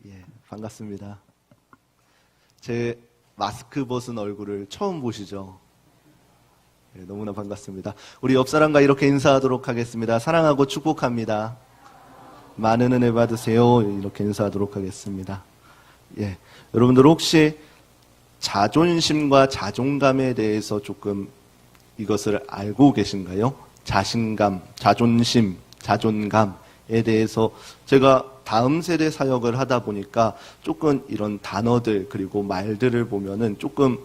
예, 반갑습니다. 제 마스크 벗은 얼굴을 처음 보시죠? 예, 너무나 반갑습니다. 우리 옆 사람과 이렇게 인사하도록 하겠습니다. 사랑하고 축복합니다. 많은 은혜 받으세요. 이렇게 인사하도록 하겠습니다. 예, 여러분들 혹시 자존심과 자존감에 대해서 조금 이것을 알고 계신가요? 자신감, 자존심, 자존감에 대해서 제가 다음 세대 사역을 하다 보니까 조금 이런 단어들 그리고 말들을 보면은 조금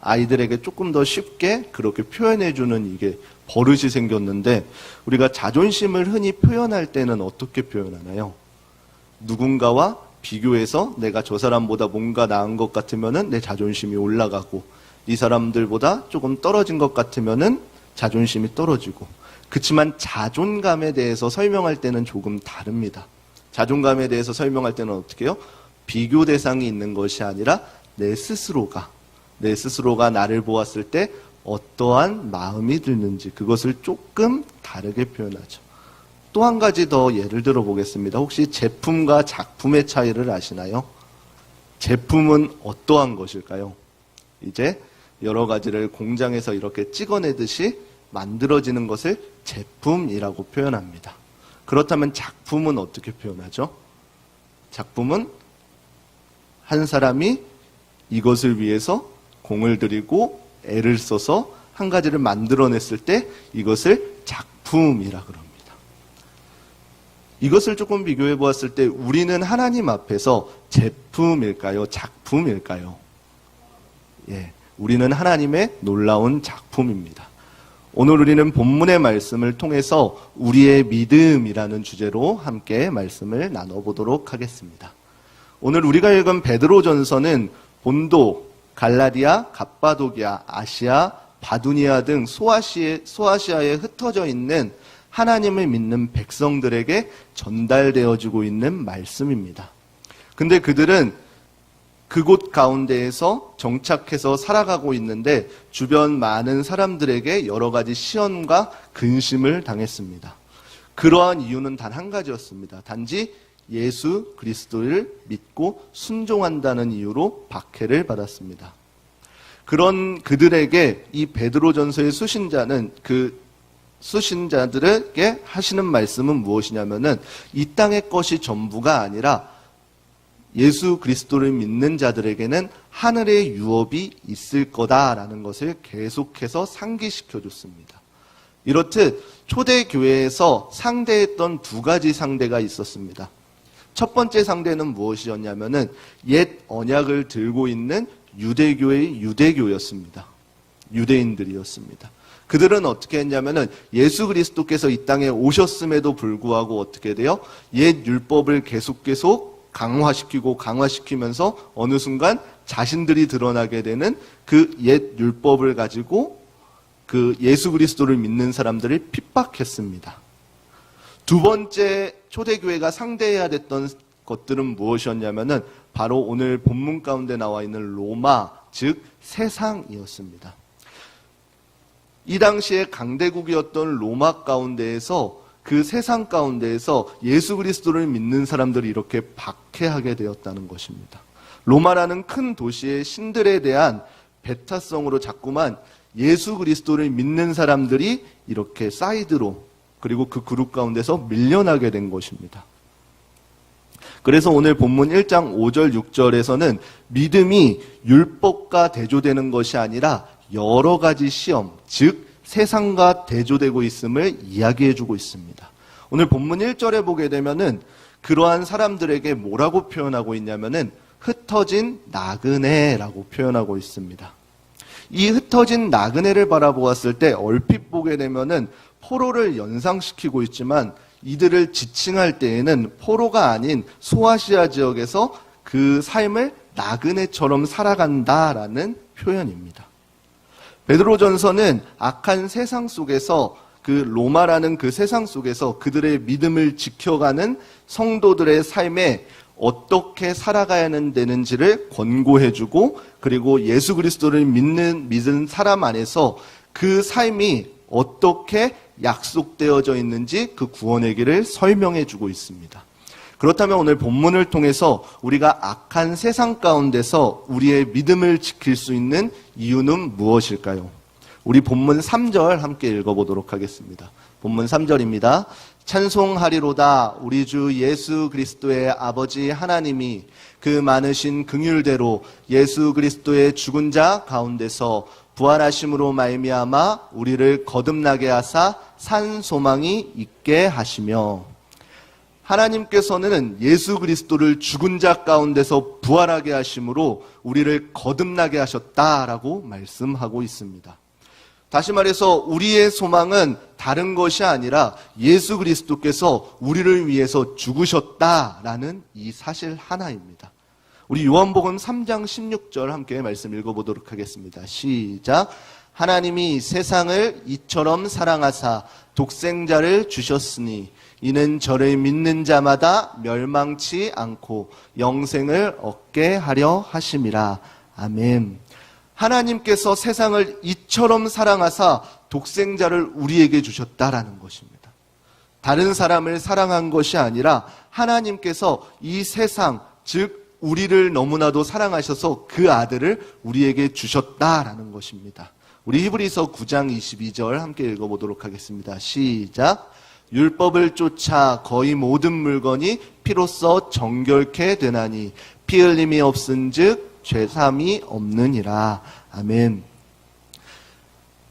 아이들에게 조금 더 쉽게 그렇게 표현해주는 이게 버릇이 생겼는데, 우리가 자존심을 흔히 표현할 때는 어떻게 표현하나요? 누군가와 비교해서 내가 저 사람보다 뭔가 나은 것 같으면은 내 자존심이 올라가고, 이 사람들보다 조금 떨어진 것 같으면은 자존심이 떨어지고. 그렇지만 자존감에 대해서 설명할 때는 조금 다릅니다. 자존감에 대해서 설명할 때는 어떻게 해요? 비교 대상이 있는 것이 아니라 내 스스로가 나를 보았을 때 어떠한 마음이 드는지, 그것을 조금 다르게 표현하죠. 또 한 가지 더 예를 들어 보겠습니다. 혹시 제품과 작품의 차이를 아시나요? 제품은 어떠한 것일까요? 이제 여러 가지를 공장에서 이렇게 찍어내듯이 만들어지는 것을 제품이라고 표현합니다. 그렇다면 작품은 어떻게 표현하죠? 작품은 한 사람이 이것을 위해서 공을 들이고 애를 써서 한 가지를 만들어냈을 때 이것을 작품이라 그럽니다. 이것을 조금 비교해 보았을 때 우리는 하나님 앞에서 제품일까요? 작품일까요? 예, 우리는 하나님의 놀라운 작품입니다. 오늘 우리는 본문의 말씀을 통해서 우리의 믿음이라는 주제로 함께 말씀을 나눠보도록 하겠습니다. 오늘 우리가 읽은 베드로전서는 본도, 갈라디아, 갑바도기아, 아시아, 바두니아 등 소아시아에 흩어져 있는 하나님을 믿는 백성들에게 전달되어지고 있는 말씀입니다. 근데 그들은 그곳 가운데에서 정착해서 살아가고 있는데 주변 많은 사람들에게 여러 가지 시험과 근심을 당했습니다. 그러한 이유는 단 한 가지였습니다. 단지 예수 그리스도를 믿고 순종한다는 이유로 박해를 받았습니다. 그런 그들에게 이 베드로전서의 수신자는 수신자들에게 하시는 말씀은 무엇이냐면은 이 땅의 것이 전부가 아니라 예수 그리스도를 믿는 자들에게는 하늘의 유업이 있을 거다라는 것을 계속해서 상기시켜 줬습니다. 이렇듯 초대교회에서 상대했던 두 가지 상대가 있었습니다. 첫 번째 상대는 무엇이었냐면은 옛 언약을 들고 있는 유대교의 유대교였습니다. 유대인들이었습니다. 그들은 어떻게 했냐면은 예수 그리스도께서 이 땅에 오셨음에도 불구하고 어떻게 돼요? 옛 율법을 계속 강화시키면서 어느 순간 자신들이 드러나게 되는 그 옛 율법을 가지고 그 예수 그리스도를 믿는 사람들을 핍박했습니다. 두 번째 초대교회가 상대해야 됐던 것들은 무엇이었냐면은 바로 오늘 본문 가운데 나와 있는 로마, 즉 세상이었습니다. 이 당시에 강대국이었던 로마 가운데에서, 그 세상 가운데에서 예수 그리스도를 믿는 사람들이 이렇게 박해하게 되었다는 것입니다. 로마라는 큰 도시의 신들에 대한 배타성으로 자꾸만 예수 그리스도를 믿는 사람들이 이렇게 사이드로, 그리고 그 그룹 가운데서 밀려나게 된 것입니다. 그래서 오늘 본문 1장 5절 6절에서는 믿음이 율법과 대조되는 것이 아니라 여러 가지 시험, 즉 세상과 대조되고 있음을 이야기해주고 있습니다. 오늘 본문 1절에 보게 되면은 그러한 사람들에게 뭐라고 표현하고 있냐면은 흩어진 나그네라고 표현하고 있습니다. 이 흩어진 나그네를 바라보았을 때 얼핏 보게 되면은 포로를 연상시키고 있지만, 이들을 지칭할 때에는 포로가 아닌 소아시아 지역에서 그 삶을 나그네처럼 살아간다라는 표현입니다. 베드로전서는 악한 세상 속에서, 그 로마라는 그 세상 속에서 그들의 믿음을 지켜가는 성도들의 삶에 어떻게 살아가야 되는지를 권고해주고, 그리고 예수 그리스도를 믿은 사람 안에서 그 삶이 어떻게 약속되어져 있는지 그 구원의 길을 설명해주고 있습니다. 그렇다면 오늘 본문을 통해서 우리가 악한 세상 가운데서 우리의 믿음을 지킬 수 있는 이유는 무엇일까요? 우리 본문 3절 함께 읽어보도록 하겠습니다. 본문 3절입니다. 찬송하리로다 우리 주 예수 그리스도의 아버지 하나님이 그 많으신 긍휼대로 예수 그리스도의 죽은 자 가운데서 부활하심으로 말미암아 우리를 거듭나게 하사 산 소망이 있게 하시며, 하나님께서는 예수 그리스도를 죽은 자 가운데서 부활하게 하심으로 우리를 거듭나게 하셨다라고 말씀하고 있습니다. 다시 말해서 우리의 소망은 다른 것이 아니라 예수 그리스도께서 우리를 위해서 죽으셨다라는 이 사실 하나입니다. 우리 요한복음 3장 16절 함께 말씀 읽어보도록 하겠습니다. 시작. 하나님이 세상을 이처럼 사랑하사 독생자를 주셨으니 이는 저를 믿는 자마다 멸망치 않고 영생을 얻게 하려 하심이라. 아멘. 하나님께서 세상을 이처럼 사랑하사 독생자를 우리에게 주셨다라는 것입니다. 다른 사람을 사랑한 것이 아니라 하나님께서 이 세상, 즉 우리를 너무나도 사랑하셔서 그 아들을 우리에게 주셨다라는 것입니다. 우리 히브리서 9장 22절 함께 읽어보도록 하겠습니다. 시작. 율법을 쫓아 거의 모든 물건이 피로써 정결케 되나니 피 흘림이 없은즉 죄삼이 없느니라. 아멘.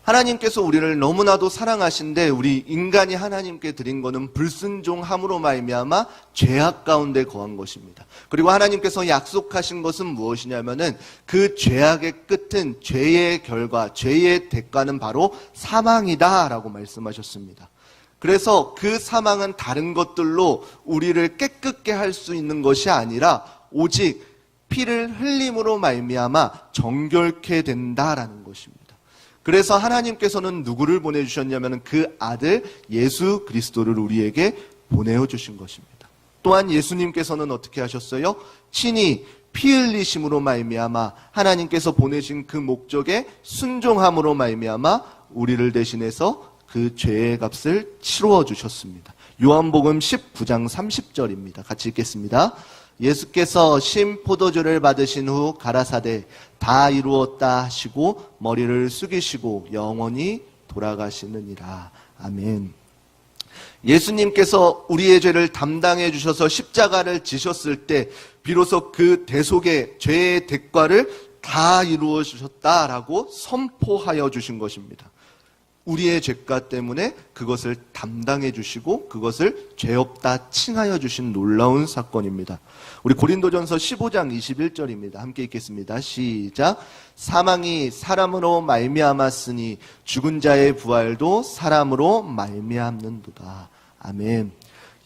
하나님께서 우리를 너무나도 사랑하신데 우리 인간이 하나님께 드린 것은 불순종함으로 말미암아 죄악 가운데 거한 것입니다. 그리고 하나님께서 약속하신 것은 무엇이냐면은 그 죄악의 끝은 죄의 결과, 죄의 대가는 바로 사망이다라고 말씀하셨습니다. 그래서 그 사망은 다른 것들로 우리를 깨끗게 할 수 있는 것이 아니라 오직 피를 흘림으로 말미암아 정결케 된다라는 것입니다. 그래서 하나님께서는 누구를 보내주셨냐면 그 아들 예수 그리스도를 우리에게 보내주신 것입니다. 또한 예수님께서는 어떻게 하셨어요? 친히 피 흘리심으로 말미암아 하나님께서 보내신 그 목적에 순종함으로 말미암아 우리를 대신해서 그 죄의 값을 치루어 주셨습니다. 요한복음 19장 30절입니다. 같이 읽겠습니다. 예수께서 신 포도주를 받으신 후 가라사대 다 이루었다 하시고 머리를 숙이시고 영원히 돌아가시느니라. 아멘. 예수님께서 우리의 죄를 담당해 주셔서 십자가를 지셨을 때 비로소 그 대속의 죄의 대가를 다 이루어 주셨다라고 선포하여 주신 것입니다. 우리의 죄가 때문에 그것을 담당해 주시고 그것을 죄 없다 칭하여 주신 놀라운 사건입니다. 우리 고린도전서 15장 21절입니다. 함께 읽겠습니다. 시작. 사망이 사람으로 말미암았으니 죽은 자의 부활도 사람으로 말미암는도다. 아멘.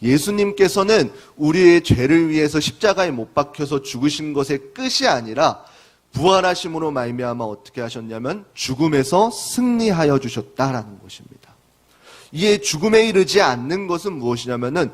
예수님께서는 우리의 죄를 위해서 십자가에 못 박혀서 죽으신 것의 끝이 아니라 부활하심으로 말미암아 어떻게 하셨냐면 죽음에서 승리하여 주셨다라는 것입니다. 이에 죽음에 이르지 않는 것은 무엇이냐면은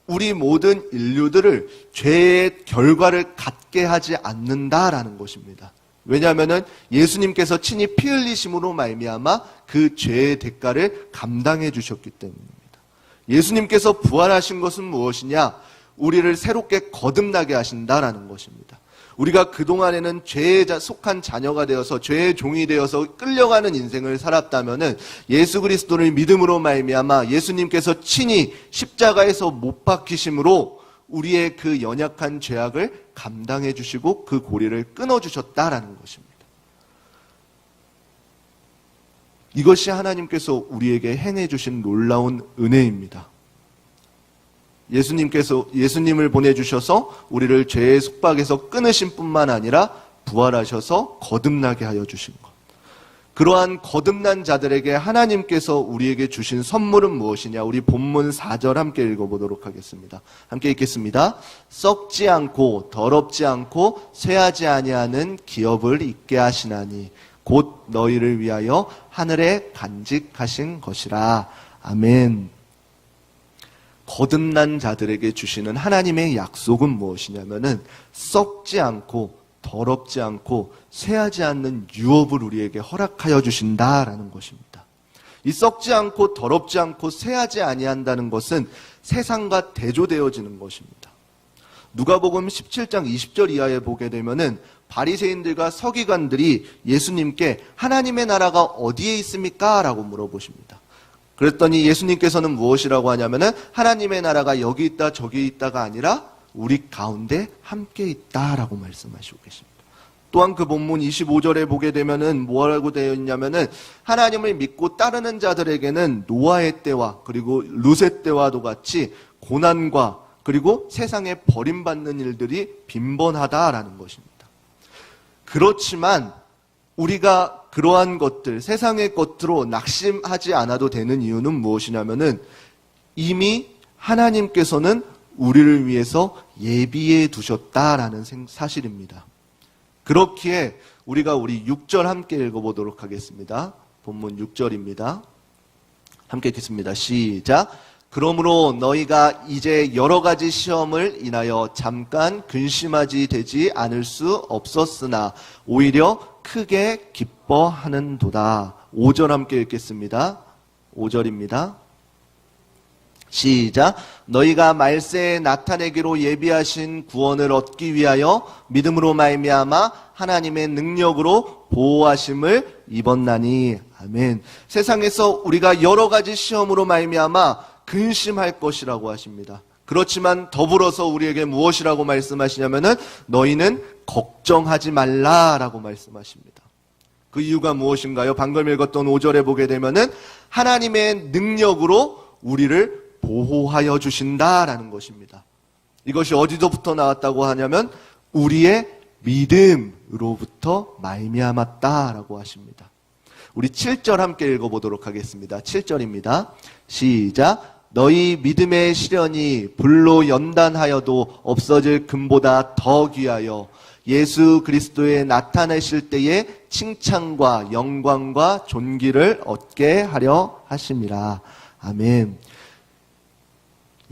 우리 모든 인류들을 죄의 결과를 갖게 하지 않는다라는 것입니다. 왜냐하면은 예수님께서 친히 피 흘리심으로 말미암아 그 죄의 대가를 감당해 주셨기 때문입니다. 예수님께서 부활하신 것은 무엇이냐? 우리를 새롭게 거듭나게 하신다라는 것입니다. 우리가 그동안에는 죄에 속한 자녀가 되어서 죄의 종이 되어서 끌려가는 인생을 살았다면은 예수 그리스도를 믿음으로 말미암아 예수님께서 친히 십자가에서 못 박히심으로 우리의 그 연약한 죄악을 감당해 주시고 그 고리를 끊어 주셨다라는 것입니다. 이것이 하나님께서 우리에게 행해 주신 놀라운 은혜입니다. 예수님을 보내주셔서 우리를 죄의 속박에서 끊으신 뿐만 아니라 부활하셔서 거듭나게 하여 주신 것. 그러한 거듭난 자들에게 하나님께서 우리에게 주신 선물은 무엇이냐? 우리 본문 4절 함께 읽어보도록 하겠습니다. 함께 읽겠습니다. 썩지 않고 더럽지 않고 쇠하지 아니하는 기업을 있게 하시나니 곧 너희를 위하여 하늘에 간직하신 것이라. 아멘. 거듭난 자들에게 주시는 하나님의 약속은 무엇이냐면은 썩지 않고 더럽지 않고 쇠하지 않는 유업을 우리에게 허락하여 주신다라는 것입니다. 이 썩지 않고 더럽지 않고 쇠하지 아니한다는 것은 세상과 대조되어지는 것입니다. 누가복음 17장 20절 이하에 보게 되면은 바리새인들과 서기관들이 예수님께 하나님의 나라가 어디에 있습니까? 라고 물어보십니다. 그랬더니 예수님께서는 무엇이라고 하냐면은 하나님의 나라가 여기 있다 저기 있다가 아니라 우리 가운데 함께 있다라고 말씀하시고 계십니다. 또한 그 본문 25절에 보게 되면은 뭐라고 되어 있냐면은 하나님을 믿고 따르는 자들에게는 노아의 때와 그리고 룻의 때와도 같이 고난과 그리고 세상에 버림받는 일들이 빈번하다라는 것입니다. 그렇지만 우리가 그러한 것들, 세상의 것으로 낙심하지 않아도 되는 이유는 무엇이냐면은 이미 하나님께서는 우리를 위해서 예비해 두셨다라는 사실입니다. 그렇기에 우리가 우리 6절 함께 읽어보도록 하겠습니다. 본문 6절입니다. 함께 읽겠습니다. 시작. 그러므로 너희가 이제 여러 가지 시험을 인하여 잠깐 근심하지 되지 않을 수 없었으나 오히려 크게 기뻐하는도다. 5절 함께 읽겠습니다. 5절입니다. 시작. 너희가 말세에 나타내기로 예비하신 구원을 얻기 위하여 믿음으로 말미암아 하나님의 능력으로 보호하심을 입었나니. 아멘. 세상에서 우리가 여러 가지 시험으로 말미암아 근심할 것이라고 하십니다. 그렇지만 더불어서 우리에게 무엇이라고 말씀하시냐면은 너희는 걱정하지 말라라고 말씀하십니다. 그 이유가 무엇인가요? 방금 읽었던 5절에 보게 되면은 하나님의 능력으로 우리를 보호하여 주신다라는 것입니다. 이것이 어디서부터 나왔다고 하냐면 우리의 믿음으로부터 말미암았다라고 하십니다. 우리 7절 함께 읽어보도록 하겠습니다. 7절입니다. 시작. 너희 믿음의 시련이 불로 연단하여도 없어질 금보다 더 귀하여 예수 그리스도에 나타내실 때에 칭찬과 영광과 존귀를 얻게 하려 하심이라. 아멘.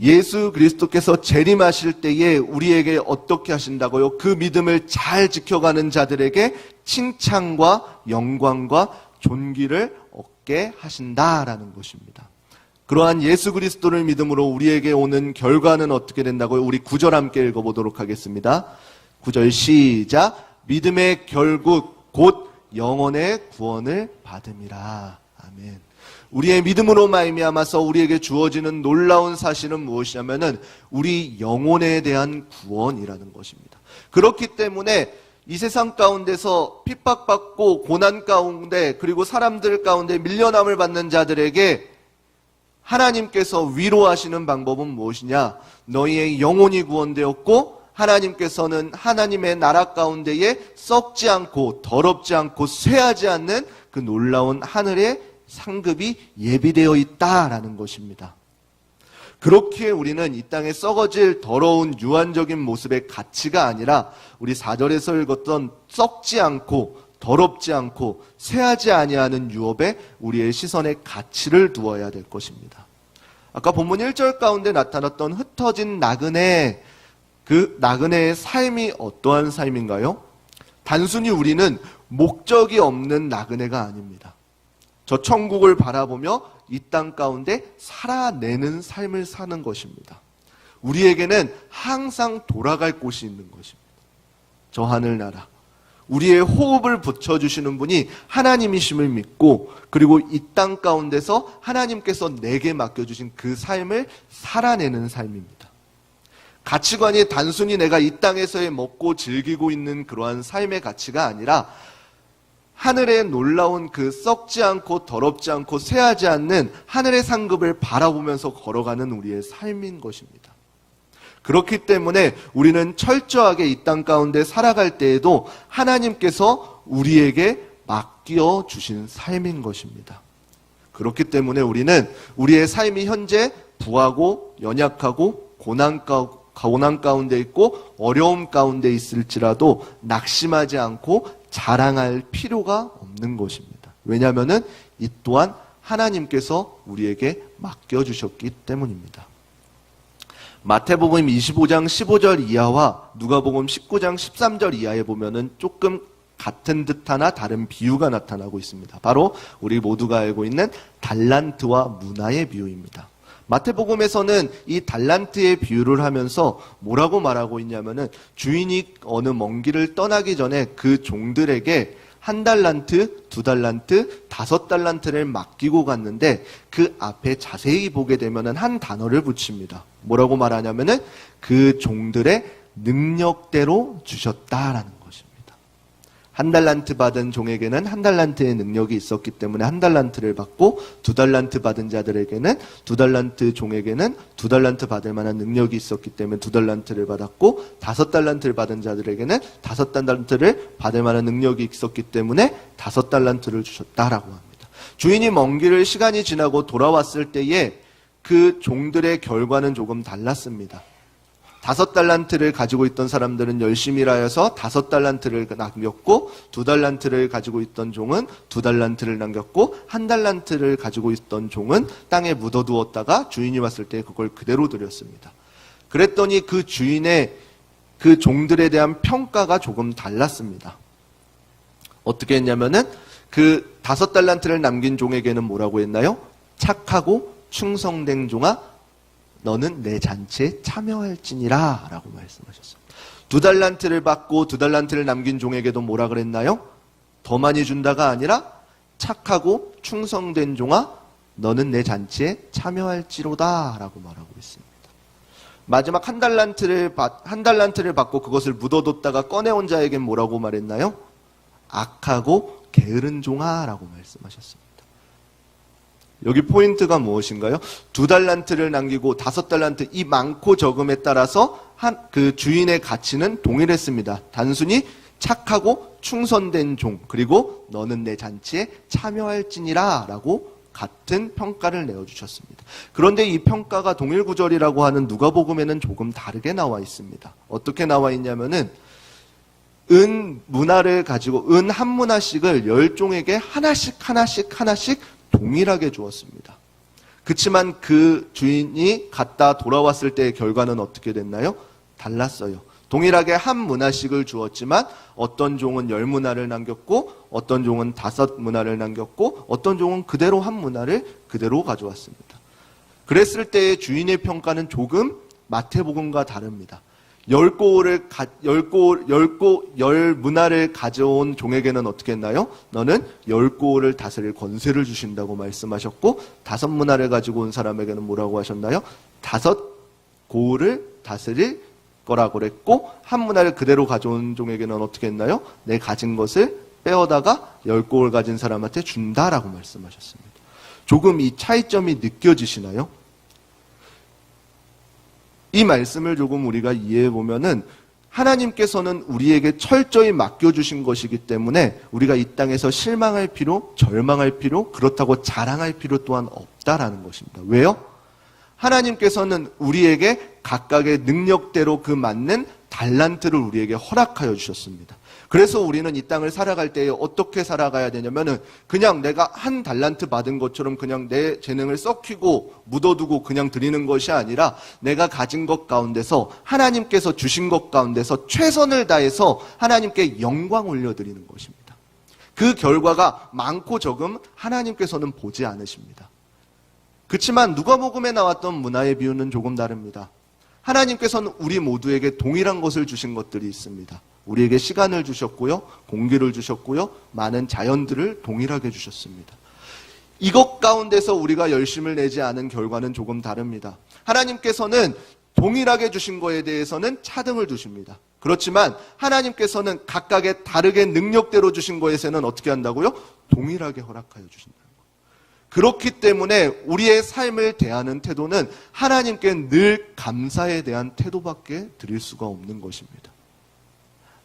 예수 그리스도께서 재림하실 때에 우리에게 어떻게 하신다고요? 그 믿음을 잘 지켜가는 자들에게 칭찬과 영광과 존귀를 얻게 하신다라는 것입니다. 그러한 예수 그리스도를 믿음으로 우리에게 오는 결과는 어떻게 된다고요? 우리 9절 함께 읽어보도록 하겠습니다. 9절 시작. 믿음의 결국 곧 영혼의 구원을 받음이라. 아멘. 우리의 믿음으로 말미암아서 우리에게 주어지는 놀라운 사실은 무엇이냐면은 우리 영혼에 대한 구원이라는 것입니다. 그렇기 때문에 이 세상 가운데서 핍박받고 고난 가운데 그리고 사람들 가운데 밀려남을 받는 자들에게 하나님께서 위로하시는 방법은 무엇이냐? 너희의 영혼이 구원되었고 하나님께서는 하나님의 나라 가운데에 썩지 않고 더럽지 않고 쇠하지 않는 그 놀라운 하늘의 상급이 예비되어 있다라는 것입니다. 그렇게 우리는 이 땅에 썩어질 더러운 유한적인 모습의 가치가 아니라 우리 4절에서 읽었던 썩지 않고 더럽지 않고 쇠하지 아니하는 유업에 우리의 시선의 가치를 두어야 될 것입니다. 아까 본문 1절 가운데 나타났던 흩어진 나그네, 그 나그네의 삶이 어떠한 삶인가요? 단순히 우리는 목적이 없는 나그네가 아닙니다. 저 천국을 바라보며 이 땅 가운데 살아내는 삶을 사는 것입니다. 우리에게는 항상 돌아갈 곳이 있는 것입니다. 저 하늘나라. 우리의 호흡을 붙여주시는 분이 하나님이심을 믿고 그리고 이 땅 가운데서 하나님께서 내게 맡겨주신 그 삶을 살아내는 삶입니다. 가치관이 단순히 내가 이 땅에서의 먹고 즐기고 있는 그러한 삶의 가치가 아니라 하늘의 놀라운 그 썩지 않고 더럽지 않고 쇠하지 않는 하늘의 상급을 바라보면서 걸어가는 우리의 삶인 것입니다. 그렇기 때문에 우리는 철저하게 이 땅 가운데 살아갈 때에도 하나님께서 우리에게 맡겨주신 삶인 것입니다. 그렇기 때문에 우리는 우리의 삶이 현재 부하고 연약하고 고난 가운데 있고 어려움 가운데 있을지라도 낙심하지 않고 자랑할 필요가 없는 것입니다. 왜냐하면 이 또한 하나님께서 우리에게 맡겨주셨기 때문입니다. 마태복음 25장 15절 이하와 누가복음 19장 13절 이하에 보면은 조금 같은 듯하나 다른 비유가 나타나고 있습니다. 바로 우리 모두가 알고 있는 달란트와 문화의 비유입니다. 마태복음에서는 이 달란트의 비유를 하면서 뭐라고 말하고 있냐면은 주인이 어느 먼 길을 떠나기 전에 그 종들에게 1달란트, 2달란트, 5달란트를 맡기고 갔는데 그 앞에 자세히 보게 되면은 한 단어를 붙입니다. 뭐라고 말하냐면은 그 종들의 능력대로 주셨다라는 것입니다. 1달란트 받은 종에게는 1달란트의 능력이 있었기 때문에 1달란트를 받고 2달란트 받은 자들에게는 2달란트 종에게는 2달란트 받을 만한 능력이 있었기 때문에 2달란트를 받았고 5달란트를 받은 자들에게는 5달란트를 받을 만한 능력이 있었기 때문에 5달란트를 주셨다라고 합니다. 주인이 먼 길을 시간이 지나고 돌아왔을 때에 그 종들의 결과는 조금 달랐습니다. 5달란트를 가지고 있던 사람들은 열심히 일하여서 5달란트를 남겼고 2달란트를 가지고 있던 종은 2달란트를 남겼고 1달란트를 가지고 있던 종은 땅에 묻어두었다가 주인이 왔을 때 그걸 그대로 드렸습니다. 그랬더니 그 주인의 그 종들에 대한 평가가 조금 달랐습니다. 어떻게 했냐면은 그 5달란트를 남긴 종에게는 뭐라고 했나요? 착하고 충성된 종아 너는 내 잔치에 참여할지니라 라고 말씀하셨습니다. 2달란트를 받고 2달란트를 남긴 종에게도 뭐라 그랬나요? 더 많이 준다가 아니라 착하고 충성된 종아 너는 내 잔치에 참여할지로다 라고 말하고 있습니다. 마지막 1달란트를 받고 그것을 묻어뒀다가 꺼내온 자에겐 뭐라고 말했나요? 악하고 게으른 종아 라고 말씀하셨습니다. 여기 포인트가 무엇인가요? 2달란트를 남기고 5달란트, 이 많고 적음에 따라서 그 주인의 가치는 동일했습니다. 단순히 착하고 충성된 종, 그리고 너는 내 잔치에 참여할지니라 라고 같은 평가를 내어주셨습니다. 그런데 이 평가가 동일구절이라고 하는 누가복음에는 조금 다르게 나와 있습니다. 어떻게 나와 있냐면은 은 문화를 가지고 은 한 문화씩을 10종에게 하나씩 동일하게 주었습니다. 그렇지만 그 주인이 갔다 돌아왔을 때의 결과는 어떻게 됐나요? 달랐어요. 동일하게 한 문화씩을 주었지만 어떤 종은 10문화를 남겼고 어떤 종은 5문화를 남겼고 어떤 종은 그대로 한 문화를 그대로 가져왔습니다. 그랬을 때의 주인의 평가는 조금 마태복음과 다릅니다. 10문화를 가져온 종에게는 어떻게 했나요? 너는 10고을을 다스릴 권세를 주신다고 말씀하셨고 5문화를 가지고 온 사람에게는 뭐라고 하셨나요? 5고을을 다스릴 거라고 그랬고 한 문화를 그대로 가져온 종에게는 어떻게 했나요? 내 가진 것을 빼어다가 10고을 가진 사람한테 준다라고 말씀하셨습니다. 조금 이 차이점이 느껴지시나요? 이 말씀을 조금 우리가 이해해 보면은 하나님께서는 우리에게 철저히 맡겨주신 것이기 때문에 우리가 이 땅에서 실망할 필요, 절망할 필요, 그렇다고 자랑할 필요 또한 없다라는 것입니다. 왜요? 하나님께서는 우리에게 각각의 능력대로 그 맞는 달란트를 우리에게 허락하여 주셨습니다. 그래서 우리는 이 땅을 살아갈 때에 어떻게 살아가야 되냐면은 그냥 내가 1달란트 받은 것처럼 그냥 내 재능을 썩히고 묻어두고 그냥 드리는 것이 아니라 내가 가진 것 가운데서 하나님께서 주신 것 가운데서 최선을 다해서 하나님께 영광 올려드리는 것입니다. 그 결과가 많고 적음 하나님께서는 보지 않으십니다. 그렇지만 누가복음에 나왔던 문화의 비유는 조금 다릅니다. 하나님께서는 우리 모두에게 동일한 것을 주신 것들이 있습니다. 우리에게 시간을 주셨고요, 공기를 주셨고요, 많은 자연들을 동일하게 주셨습니다. 이것 가운데서 우리가 열심을 내지 않은 결과는 조금 다릅니다. 하나님께서는 동일하게 주신 거에 대해서는 차등을 두십니다. 그렇지만 하나님께서는 각각의 다르게 능력대로 주신 거에서는 어떻게 한다고요? 동일하게 허락하여 주신다는 거예요. 그렇기 때문에 우리의 삶을 대하는 태도는 하나님께 늘 감사에 대한 태도밖에 드릴 수가 없는 것입니다.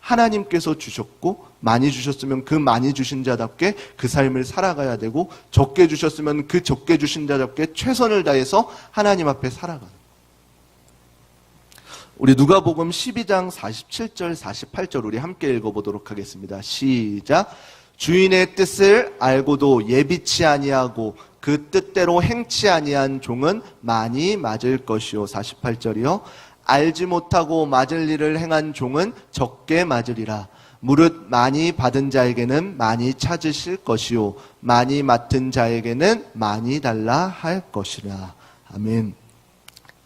하나님께서 주셨고 많이 주셨으면 그 많이 주신 자답게 그 삶을 살아가야 되고 적게 주셨으면 그 적게 주신 자답게 최선을 다해서 하나님 앞에 살아가는 거예요. 우리 누가복음 12장 47절 48절 우리 함께 읽어보도록 하겠습니다. 시작. 주인의 뜻을 알고도 예비치 아니하고 그 뜻대로 행치 아니한 종은 많이 맞을 것이요. 48절이요. 알지 못하고 맞을 일을 행한 종은 적게 맞으리라. 무릇 많이 받은 자에게는 많이 찾으실 것이요 많이 맡은 자에게는 많이 달라 할 것이라. 아멘.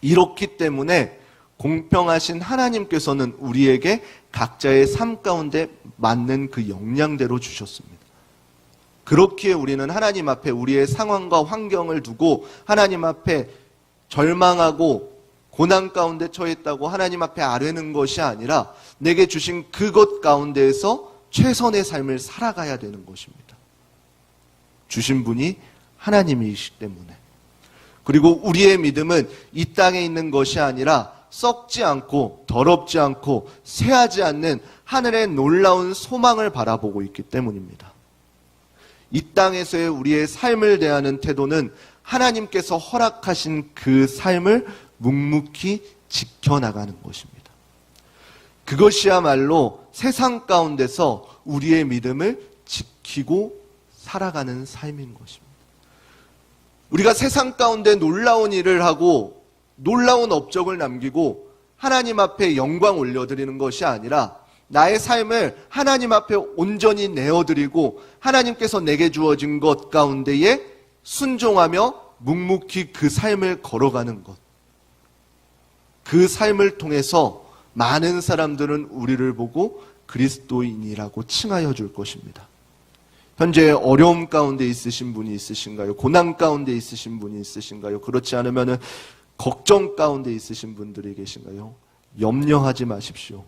이렇기 때문에 공평하신 하나님께서는 우리에게 각자의 삶 가운데 맞는 그 역량대로 주셨습니다. 그렇기에 우리는 하나님 앞에 우리의 상황과 환경을 두고 하나님 앞에 절망하고 고난 가운데 처했다고 하나님 앞에 아뢰는 것이 아니라 내게 주신 그것 가운데에서 최선의 삶을 살아가야 되는 것입니다. 주신 분이 하나님이시기 때문에. 그리고 우리의 믿음은 이 땅에 있는 것이 아니라 썩지 않고 더럽지 않고 쇠하지 않는 하늘의 놀라운 소망을 바라보고 있기 때문입니다. 이 땅에서의 우리의 삶을 대하는 태도는 하나님께서 허락하신 그 삶을 묵묵히 지켜나가는 것입니다. 그것이야말로 세상 가운데서 우리의 믿음을 지키고 살아가는 삶인 것입니다. 우리가 세상 가운데 놀라운 일을 하고 놀라운 업적을 남기고 하나님 앞에 영광 올려드리는 것이 아니라 나의 삶을 하나님 앞에 온전히 내어드리고 하나님께서 내게 주어진 것 가운데에 순종하며 묵묵히 그 삶을 걸어가는 것. 그 삶을 통해서 많은 사람들은 우리를 보고 그리스도인이라고 칭하여 줄 것입니다. 현재 어려움 가운데 있으신 분이 있으신가요? 고난 가운데 있으신 분이 있으신가요? 그렇지 않으면 걱정 가운데 있으신 분들이 계신가요? 염려하지 마십시오.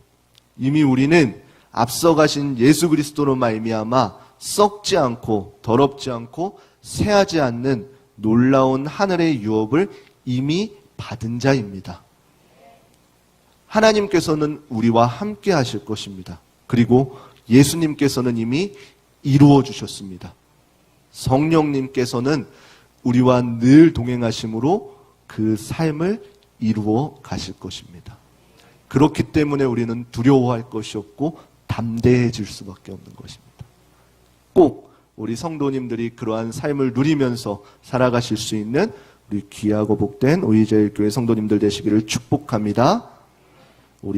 이미 우리는 앞서가신 예수 그리스도로 말미암아 썩지 않고 더럽지 않고 쇠하지 않는 놀라운 하늘의 유업을 이미 받은 자입니다. 하나님께서는 우리와 함께 하실 것입니다. 그리고 예수님께서는 이미 이루어 주셨습니다. 성령님께서는 우리와 늘 동행하심으로 그 삶을 이루어 가실 것입니다. 그렇기 때문에 우리는 두려워할 것이 없고 담대해질 수밖에 없는 것입니다. 꼭 우리 성도님들이 그러한 삶을 누리면서 살아가실 수 있는 우리 귀하고 복된 오이제일교회 성도님들 되시기를 축복합니다.